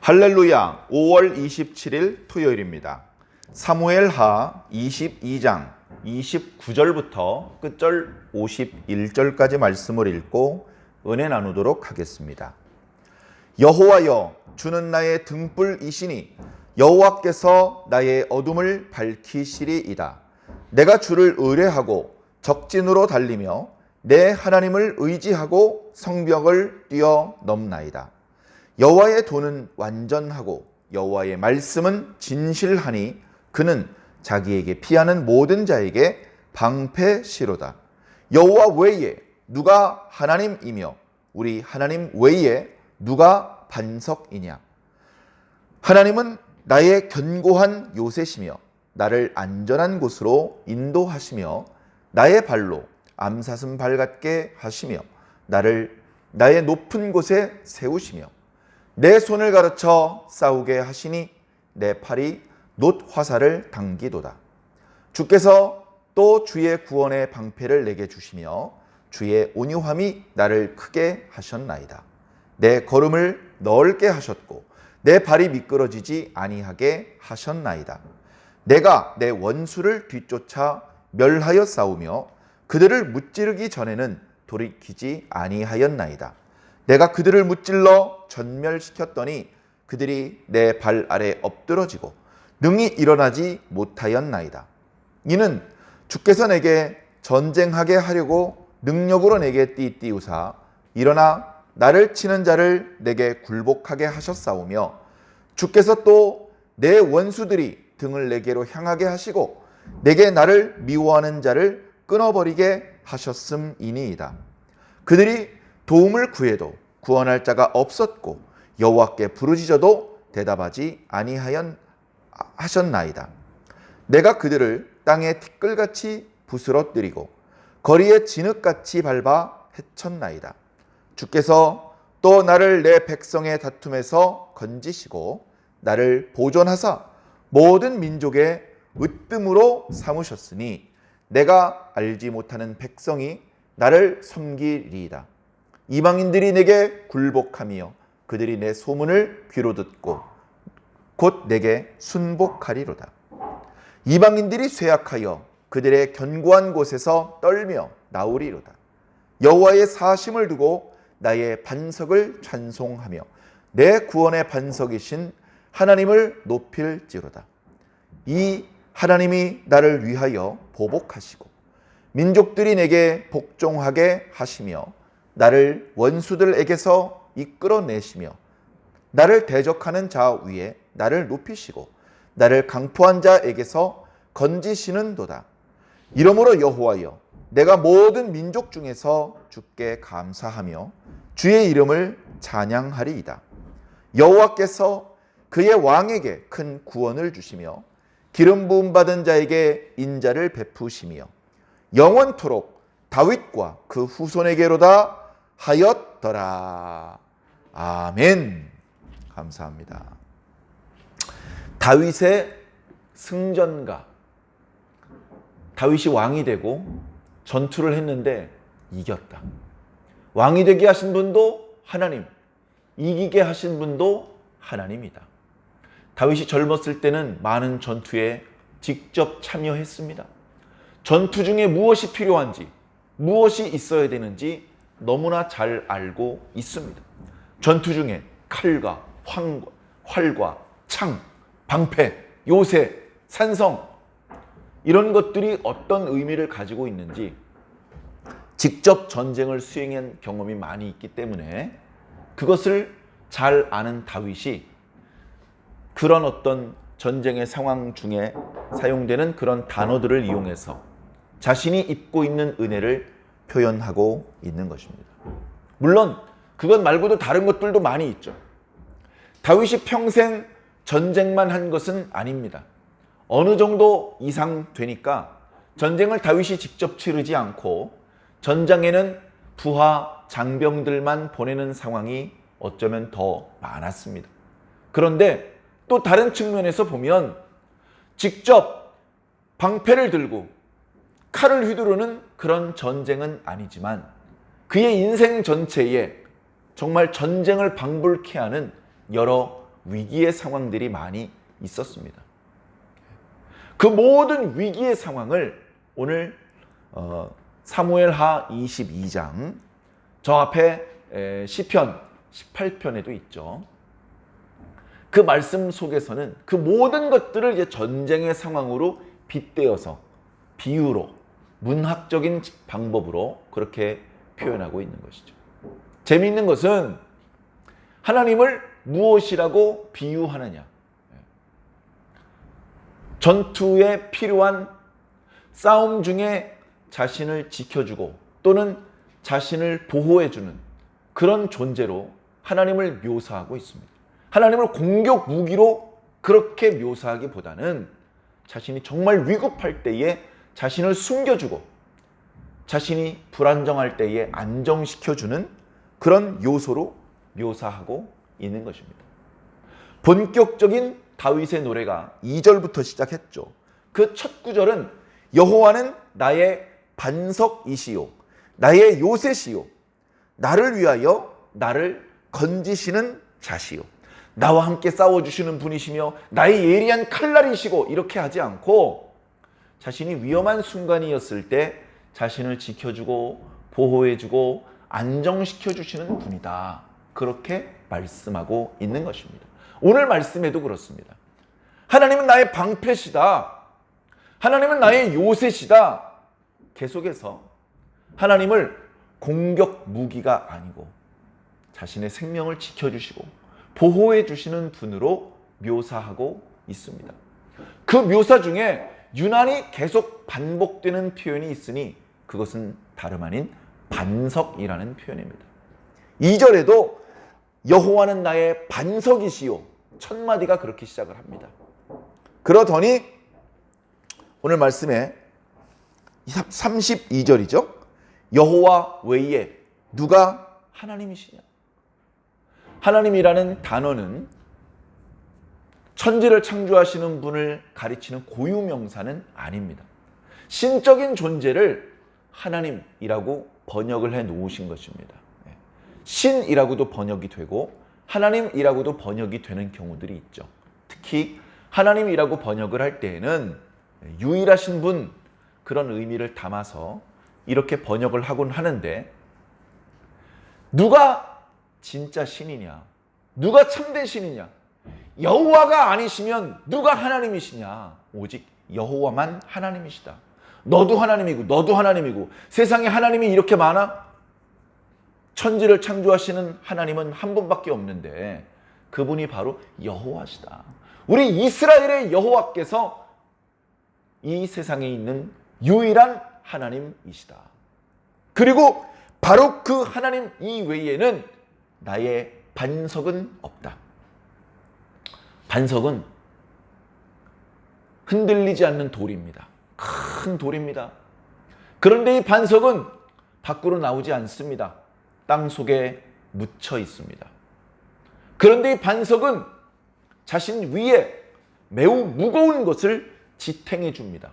할렐루야. 5월 27일 토요일입니다. 사무엘하 22장 29절부터 끝절 51절까지 말씀을 읽고 은혜 나누도록 하겠습니다. 여호와여, 주는 나의 등불이시니 여호와께서 나의 어둠을 밝히시리이다. 내가 주를 의뢰하고 적진으로 달리며 내 하나님을 의지하고 성벽을 뛰어넘나이다. 여호와의 도는 완전하고 여호와의 말씀은 진실하니 그는 자기에게 피하는 모든 자에게 방패시로다. 여호와 외에 누가 하나님이며 우리 하나님 외에 누가 반석이냐. 하나님은 나의 견고한 요새시며 나를 안전한 곳으로 인도하시며 나의 발로 암사슴 발 같게 하시며 나를 나의 높은 곳에 세우시며 내 손을 가르쳐 싸우게 하시니 내 팔이 놋 화살을 당기도다. 주께서 또 주의 구원의 방패를 내게 주시며 주의 온유함이 나를 크게 하셨나이다. 내 걸음을 넓게 하셨고 내 발이 미끄러지지 아니하게 하셨나이다. 내가 내 원수를 뒤쫓아 멸하여 싸우며 그들을 무찌르기 전에는 돌이키지 아니하였나이다. 내가 그들을 무찔러 전멸시켰더니 그들이 내 발 아래 엎드러지고 능히 일어나지 못하였나이다. 이는 주께서 내게 전쟁하게 하려고 능력으로 내게 띠띠우사 일어나 나를 치는 자를 내게 굴복하게 하셨사오며 주께서 또 내 원수들이 등을 내게로 향하게 하시고 내게 나를 미워하는 자를 끊어버리게 하셨음이니이다. 그들이 도움을 구해도 구원할 자가 없었고 여호와께 부르짖어도 대답하지 아니하셨나이다. 내가 그들을 땅에 티끌같이 부스러뜨리고 거리에 진흙같이 밟아 해쳤나이다. 주께서 또 나를 내 백성의 다툼에서 건지시고 나를 보존하사 모든 민족의 으뜸으로 삼으셨으니 내가 알지 못하는 백성이 나를 섬기리이다. 이방인들이 내게 굴복하며 그들이 내 소문을 귀로 듣고 곧 내게 순복하리로다. 이방인들이 쇠약하여 그들의 견고한 곳에서 떨며 나오리로다. 여호와의 사심을 두고 나의 반석을 찬송하며 내 구원의 반석이신 하나님을 높일지로다. 이 하나님이 나를 위하여 보복하시고 민족들이 내게 복종하게 하시며 나를 원수들에게서 이끌어내시며 나를 대적하는 자 위에 나를 높이시고 나를 강포한 자에게서 건지시는도다. 이러므로 여호와여, 내가 모든 민족 중에서 주께 감사하며 주의 이름을 찬양하리이다. 여호와께서 그의 왕에게 큰 구원을 주시며 기름 부음 받은 자에게 인자를 베푸시며 영원토록 다윗과 그 후손에게로다 하였더라. 아멘. 감사합니다. 다윗의 승전가. 다윗이 왕이 되고 전투를 했는데 이겼다. 왕이 되게 하신 분도 하나님, 이기게 하신 분도 하나님이다. 다윗이 젊었을 때는 많은 전투에 직접 참여했습니다. 전투 중에 무엇이 필요한지, 무엇이 있어야 되는지 너무나 잘 알고 있습니다. 전투 중에 칼과 활과 창, 방패, 요새, 산성 이런 것들이 어떤 의미를 가지고 있는지 직접 전쟁을 수행한 경험이 많이 있기 때문에 그것을 잘 아는 다윗이 그런 어떤 전쟁의 상황 중에 사용되는 그런 단어들을 이용해서 자신이 입고 있는 은혜를 표현하고 있는 것입니다. 물론 그것 말고도 다른 것들도 많이 있죠. 다윗이 평생 전쟁만 한 것은 아닙니다. 어느 정도 이상 되니까 전쟁을 다윗이 직접 치르지 않고 전장에는 부하 장병들만 보내는 상황이 어쩌면 더 많았습니다. 그런데 또 다른 측면에서 보면 직접 방패를 들고 칼을 휘두르는 그런 전쟁은 아니지만 그의 인생 전체에 정말 전쟁을 방불케 하는 여러 위기의 상황들이 많이 있었습니다. 그 모든 위기의 상황을 오늘 사무엘하 22장, 저 앞에 시편 18편에도 있죠. 그 말씀 속에서는 그 모든 것들을 이제 전쟁의 상황으로 빗대어서 비유로, 문학적인 방법으로 그렇게 표현하고 있는 것이죠. 재미있는 것은 하나님을 무엇이라고 비유하느냐. 전투에 필요한 싸움 중에 자신을 지켜주고 또는 자신을 보호해주는 그런 존재로 하나님을 묘사하고 있습니다. 하나님을 공격 무기로 그렇게 묘사하기보다는 자신이 정말 위급할 때에 자신을 숨겨주고 자신이 불안정할 때에 안정시켜주는 그런 요소로 묘사하고 있는 것입니다. 본격적인 다윗의 노래가 2절부터 시작했죠. 그 첫 구절은 여호와는 나의 반석이시요 나의 요새시요 나를 위하여 나를 건지시는 자시요 나와 함께 싸워주시는 분이시며 나의 예리한 칼날이시고 이렇게 하지 않고 자신이 위험한 순간이었을 때 자신을 지켜주고 보호해주고 안정시켜주시는 분이다. 그렇게 말씀하고 있는 것입니다. 오늘 말씀에도 그렇습니다. 하나님은 나의 방패시다. 하나님은 나의 요새시다. 계속해서 하나님을 공격 무기가 아니고 자신의 생명을 지켜주시고 보호해 주시는 분으로 묘사하고 있습니다. 그 묘사 중에 유난히 계속 반복되는 표현이 있으니 그것은 다름 아닌 반석이라는 표현입니다. 2절에도 여호와는 나의 반석이시요 첫 마디가 그렇게 시작을 합니다. 그러더니 오늘 말씀에 32절이죠. 여호와 외에 누가 하나님이시냐. 하나님이라는 단어는 천지를 창조하시는 분을 가리치는 고유명사는 아닙니다. 신적인 존재를 하나님이라고 번역을 해 놓으신 것입니다. 신이라고도 번역이 되고 하나님이라고도 번역이 되는 경우들이 있죠. 특히 하나님이라고 번역을 할 때에는 유일하신 분 그런 의미를 담아서 이렇게 번역을 하곤 하는데 누가 진짜 신이냐? 누가 참된 신이냐? 여호와가 아니시면 누가 하나님이시냐? 오직 여호와만 하나님이시다. 너도 하나님이고 너도 하나님이고 세상에 하나님이 이렇게 많아? 천지를 창조하시는 하나님은 한 분밖에 없는데 그분이 바로 여호와시다. 우리 이스라엘의 여호와께서 이 세상에 있는 유일한 하나님이시다. 그리고 바로 그 하나님 이외에는 나의 반석은 없다. 반석은 흔들리지 않는 돌입니다. 큰 돌입니다. 그런데 이 반석은 밖으로 나오지 않습니다. 땅 속에 묻혀 있습니다. 그런데 이 반석은 자신 위에 매우 무거운 것을 지탱해 줍니다.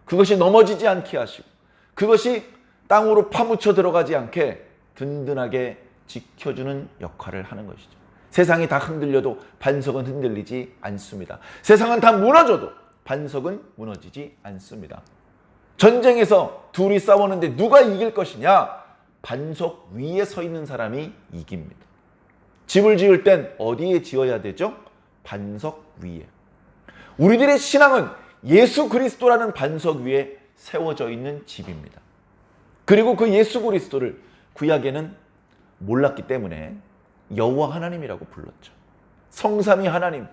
그것이 넘어지지 않게 하시고 그것이 땅으로 파묻혀 들어가지 않게 든든하게 지켜주는 역할을 하는 것이죠. 세상이 다 흔들려도 반석은 흔들리지 않습니다. 세상은 다 무너져도 반석은 무너지지 않습니다. 전쟁에서 둘이 싸우는데 누가 이길 것이냐? 반석 위에 서 있는 사람이 이깁니다. 집을 지을 땐 어디에 지어야 되죠? 반석 위에. 우리들의 신앙은 예수 그리스도라는 반석 위에 세워져 있는 집입니다. 그리고 그 예수 그리스도를 구약에는 몰랐기 때문에 여호와 하나님이라고 불렀죠. 성삼위 하나님.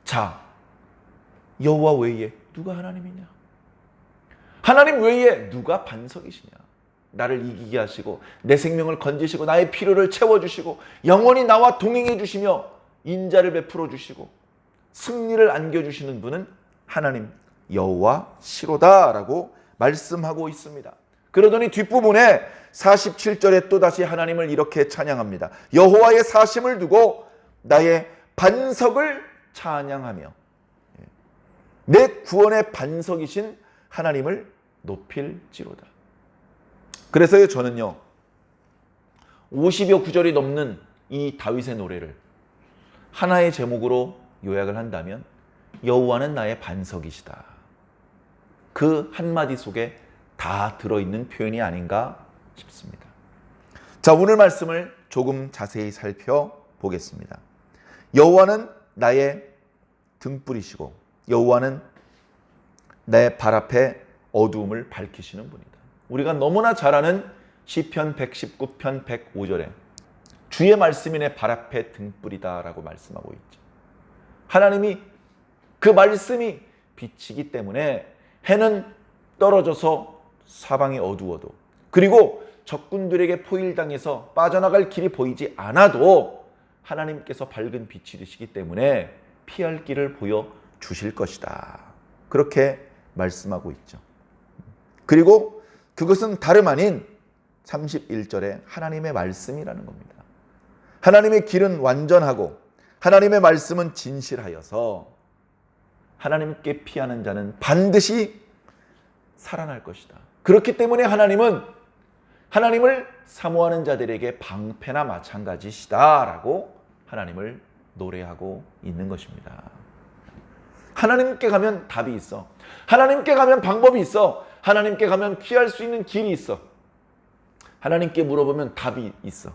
자, 여호와 외에 누가 하나님이냐? 하나님 외에 누가 반석이시냐? 나를 이기게 하시고 내 생명을 건지시고 나의 필요를 채워주시고 영원히 나와 동행해 주시며 인자를 베풀어 주시고 승리를 안겨주시는 분은 하나님 여호와시로다라고 말씀하고 있습니다. 그러더니 뒷부분에 47절에 또다시 하나님을 이렇게 찬양합니다. 여호와의 사심을 두고 나의 반석을 찬양하며 내 구원의 반석이신 하나님을 높일지로다. 그래서요 저는요 50여 구절이 넘는 이 다윗의 노래를 하나의 제목으로 요약을 한다면 여호와는 나의 반석이시다. 그 한마디 속에 다 들어있는 표현이 아닌가 싶습니다. 자, 오늘 말씀을 조금 자세히 살펴보겠습니다. 여호와는 나의 등불이시고 여호와는 내 발 앞에 어두움을 밝히시는 분이다. 우리가 너무나 잘 아는 시편 119편 105절에 주의 말씀이 내 발 앞에 등불이다 라고 말씀하고 있죠. 하나님이 그 말씀이 빛이기 때문에 해는 떨어져서 사방이 어두워도, 그리고 적군들에게 포일당해서 빠져나갈 길이 보이지 않아도 하나님께서 밝은 빛이 되시기 때문에 피할 길을 보여주실 것이다. 그렇게 말씀하고 있죠. 그리고 그것은 다름 아닌 31절에 하나님의 말씀이라는 겁니다. 하나님의 길은 완전하고 하나님의 말씀은 진실하여서 하나님께 피하는 자는 반드시 살아날 것이다. 그렇기 때문에 하나님은 하나님을 사모하는 자들에게 방패나 마찬가지시다라고 하나님을 노래하고 있는 것입니다. 하나님께 가면 답이 있어. 하나님께 가면 방법이 있어. 하나님께 가면 피할 수 있는 길이 있어. 하나님께 물어보면 답이 있어.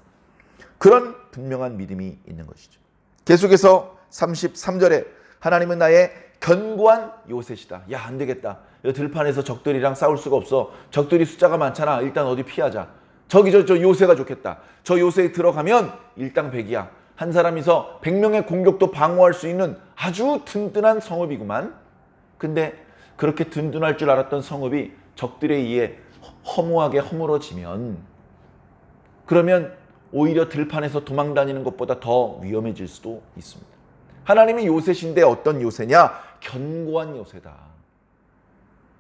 그런 분명한 믿음이 있는 것이죠. 계속해서 33절에 하나님은 나의 견고한 요새시다. 야, 안 되겠다. 들판에서 적들이랑 싸울 수가 없어. 적들이 숫자가 많잖아. 일단 어디 피하자. 저기 저 요새가 좋겠다. 저 요새에 들어가면 일당백이야. 한 사람이서 100명의 공격도 방어할 수 있는 아주 든든한 성읍이구만. 근데 그렇게 든든할 줄 알았던 성읍이 적들에 의해 허무하게 허물어지면, 그러면 오히려 들판에서 도망다니는 것보다 더 위험해질 수도 있습니다. 하나님이 요새신데 어떤 요새냐? 견고한 요새다.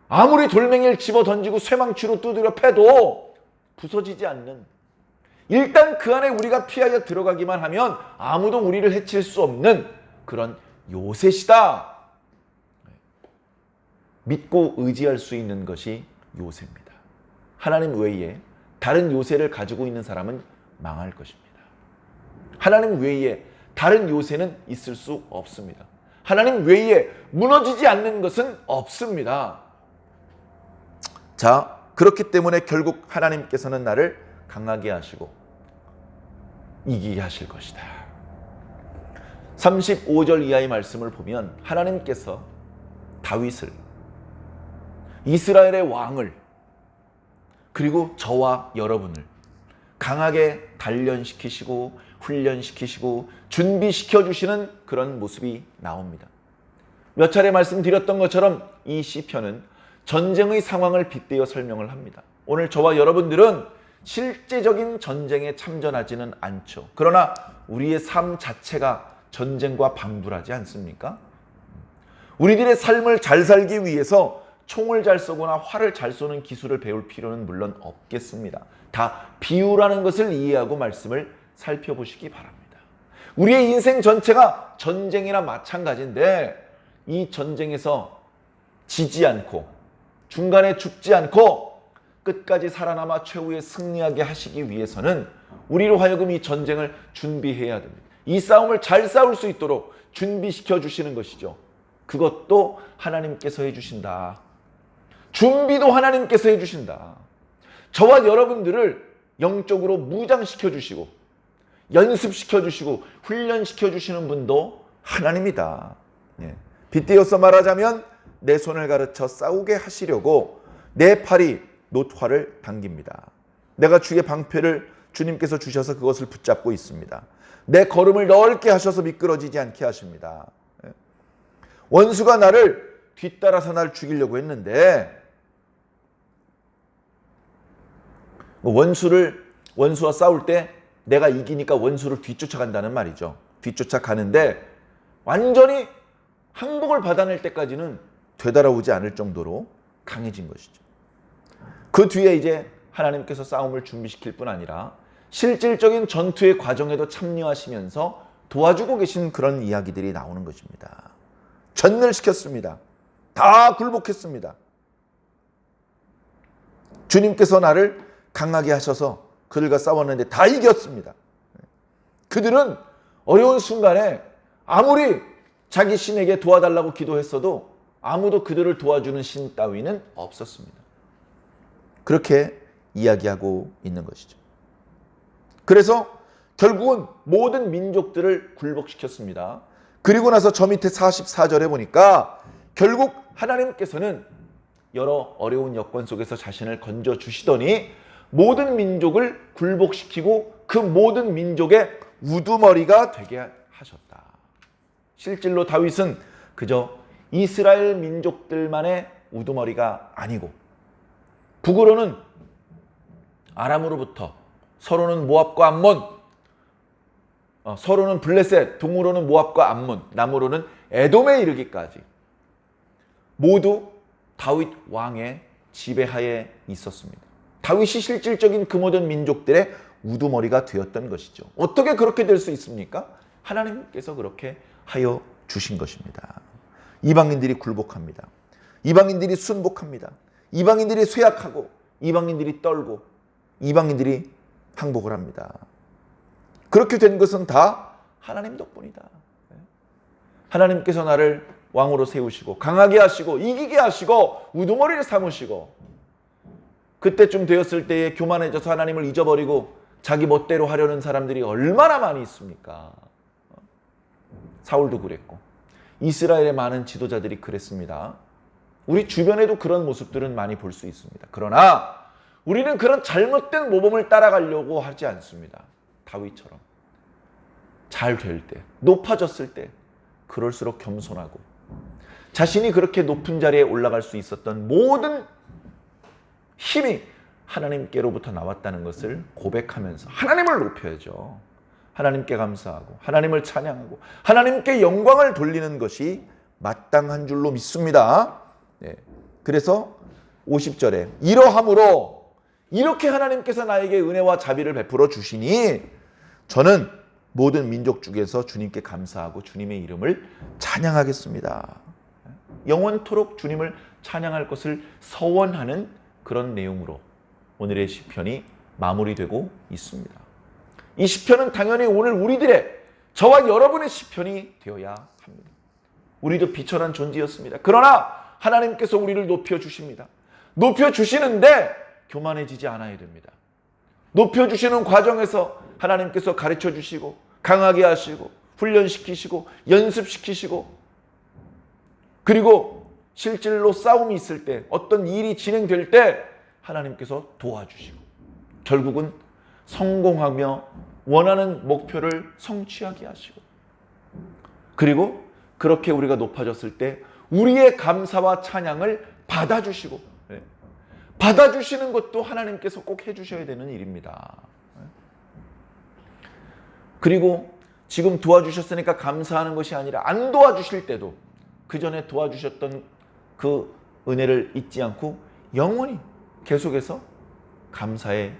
아무리 돌멩이를 집어 던지고 쇠망치로 두드려 패도 부서지지 않는, 일단 그 안에 우리가 피하여 들어가기만 하면 아무도 우리를 해칠 수 없는 그런 요새시다. 믿고 의지할 수 있는 것이 요새입니다. 하나님 외에 다른 요새를 가지고 있는 사람은 망할 것입니다. 하나님 외에 다른 요새는 있을 수 없습니다. 하나님 외에 무너지지 않는 것은 없습니다. 자, 그렇기 때문에 결국 하나님께서는 나를 강하게 하시고 이기게 하실 것이다. 35절 이하의 말씀을 보면 하나님께서 다윗을, 이스라엘의 왕을, 그리고 저와 여러분을 강하게 단련시키시고 훈련시키시고 준비시켜 주시는 그런 모습이 나옵니다. 몇 차례 말씀드렸던 것처럼 이 시편은 전쟁의 상황을 빗대어 설명을 합니다. 오늘 저와 여러분들은 실제적인 전쟁에 참전하지는 않죠. 그러나 우리의 삶 자체가 전쟁과 방불하지 않습니까? 우리들의 삶을 잘 살기 위해서 총을 잘 쏘거나 활을 잘 쏘는 기술을 배울 필요는 물론 없겠습니다. 다 비유라는 것을 이해하고 말씀을 살펴보시기 바랍니다. 우리의 인생 전체가 전쟁이나 마찬가지인데 이 전쟁에서 지지 않고 중간에 죽지 않고 끝까지 살아남아 최후에 승리하게 하시기 위해서는 우리로 하여금 이 전쟁을 준비해야 됩니다. 이 싸움을 잘 싸울 수 있도록 준비시켜 주시는 것이죠. 그것도 하나님께서 해주신다. 준비도 하나님께서 해주신다. 저와 여러분들을 영적으로 무장시켜 주시고 연습시켜 주시고 훈련시켜 주시는 분도 하나님이다. 빗대어서 말하자면 내 손을 가르쳐 싸우게 하시려고 내 팔이 놋활을 당깁니다. 내가 주의 방패를 주님께서 주셔서 그것을 붙잡고 있습니다. 내 걸음을 넓게 하셔서 미끄러지지 않게 하십니다. 원수가 나를 뒤따라서 나를 죽이려고 했는데 원수와 싸울 때 내가 이기니까 원수를 뒤쫓아간다는 말이죠. 뒤쫓아가는데 완전히 항복을 받아낼 때까지는 되돌아오지 않을 정도로 강해진 것이죠. 그 뒤에 이제 하나님께서 싸움을 준비시킬 뿐 아니라 실질적인 전투의 과정에도 참여하시면서 도와주고 계신 그런 이야기들이 나오는 것입니다. 전멸시켰습니다. 다 굴복했습니다. 주님께서 나를 강하게 하셔서 그들과 싸웠는데 다 이겼습니다. 그들은 어려운 순간에 아무리 자기 신에게 도와달라고 기도했어도 아무도 그들을 도와주는 신 따위는 없었습니다. 그렇게 이야기하고 있는 것이죠. 그래서 결국은 모든 민족들을 굴복시켰습니다. 그리고 나서 저 밑에 44절에 보니까 결국 하나님께서는 여러 어려운 여건 속에서 자신을 건져주시더니 모든 민족을 굴복시키고 그 모든 민족의 우두머리가 되게 하셨다. 실질로 다윗은 그저 이스라엘 민족들만의 우두머리가 아니고 북으로는 아람으로부터, 서로는 모압과 암몬, 서로는 블레셋, 동으로는 모압과 암몬, 남으로는 에돔에 이르기까지 모두 다윗 왕의 지배하에 있었습니다. 다윗이 실질적인 그 모든 민족들의 우두머리가 되었던 것이죠. 어떻게 그렇게 될 수 있습니까? 하나님께서 그렇게 하여 주신 것입니다. 이방인들이 굴복합니다. 이방인들이 순복합니다. 이방인들이 쇠약하고 이방인들이 떨고 이방인들이 항복을 합니다. 그렇게 된 것은 다 하나님 덕분이다. 하나님께서 나를 왕으로 세우시고 강하게 하시고 이기게 하시고 우두머리를 삼으시고 그때쯤 되었을 때에 교만해져서 하나님을 잊어버리고 자기 멋대로 하려는 사람들이 얼마나 많이 있습니까? 사울도 그랬고 이스라엘의 많은 지도자들이 그랬습니다. 우리 주변에도 그런 모습들은 많이 볼 수 있습니다. 그러나 우리는 그런 잘못된 모범을 따라가려고 하지 않습니다. 다윗처럼 잘 될 때, 높아졌을 때 그럴수록 겸손하고 자신이 그렇게 높은 자리에 올라갈 수 있었던 모든 힘이 하나님께로부터 나왔다는 것을 고백하면서 하나님을 높여야죠. 하나님께 감사하고 하나님을 찬양하고 하나님께 영광을 돌리는 것이 마땅한 줄로 믿습니다. 네. 그래서 50절에 이러함으로 이렇게 하나님께서 나에게 은혜와 자비를 베풀어 주시니 저는 모든 민족 중에서 주님께 감사하고 주님의 이름을 찬양하겠습니다. 영원토록 주님을 찬양할 것을 서원하는 그런 내용으로 오늘의 시편이 마무리되고 있습니다. 이 시편은 당연히 오늘 우리들의 저와 여러분의 시편이 되어야 합니다. 우리도 비천한 존재였습니다. 그러나 하나님께서 우리를 높여주십니다. 높여주시는데 교만해지지 않아야 됩니다. 높여주시는 과정에서 하나님께서 가르쳐주시고 강하게 하시고 훈련시키시고 연습시키시고 그리고 실질로 싸움이 있을 때 어떤 일이 진행될 때 하나님께서 도와주시고 결국은 성공하며 원하는 목표를 성취하게 하시고 그리고 그렇게 우리가 높아졌을 때 우리의 감사와 찬양을 받아주시고 받아주시는 것도 하나님께서 꼭 해주셔야 되는 일입니다. 그리고 지금 도와주셨으니까 감사하는 것이 아니라 안 도와주실 때도 그 전에 도와주셨던 그 은혜를 잊지 않고 영원히 계속해서 감사의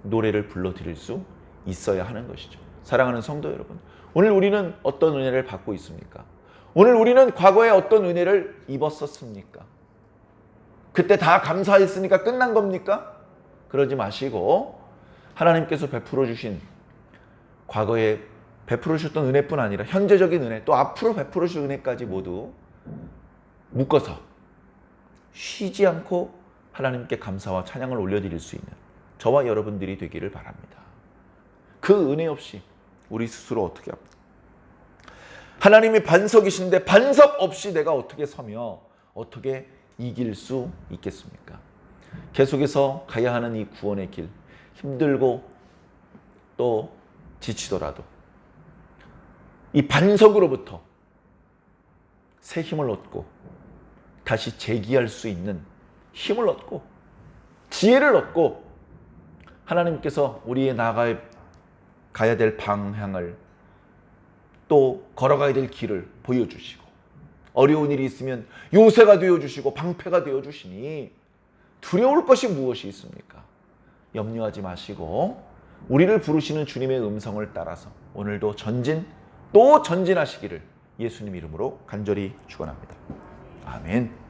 노래를 불러드릴 수 있어야 하는 것이죠. 사랑하는 성도 여러분, 오늘 우리는 어떤 은혜를 받고 있습니까? 오늘 우리는 과거에 어떤 은혜를 입었었습니까? 그때 다 감사했으니까 끝난 겁니까? 그러지 마시고 하나님께서 베풀어 주신 과거에 베풀어 주셨던 은혜뿐 아니라 현재적인 은혜 또 앞으로 베풀어 주실 은혜까지 모두 묶어서 쉬지 않고 하나님께 감사와 찬양을 올려드릴 수 있는 저와 여러분들이 되기를 바랍니다. 그 은혜 없이 우리 스스로 어떻게 합니까? 하나님이 반석이신데 반석 없이 내가 어떻게 서며 어떻게 이길 수 있겠습니까? 계속해서 가야 하는 이 구원의 길 힘들고 또 지치더라도 이 반석으로부터 새 힘을 얻고 다시 재기할 수 있는 힘을 얻고 지혜를 얻고 하나님께서 우리의 가야 될 방향을 또 걸어가야 될 길을 보여주시고 어려운 일이 있으면 요새가 되어주시고 방패가 되어주시니 두려울 것이 무엇이 있습니까? 염려하지 마시고 우리를 부르시는 주님의 음성을 따라서 오늘도 또 전진하시기를 예수님 이름으로 간절히 축원합니다. 아멘.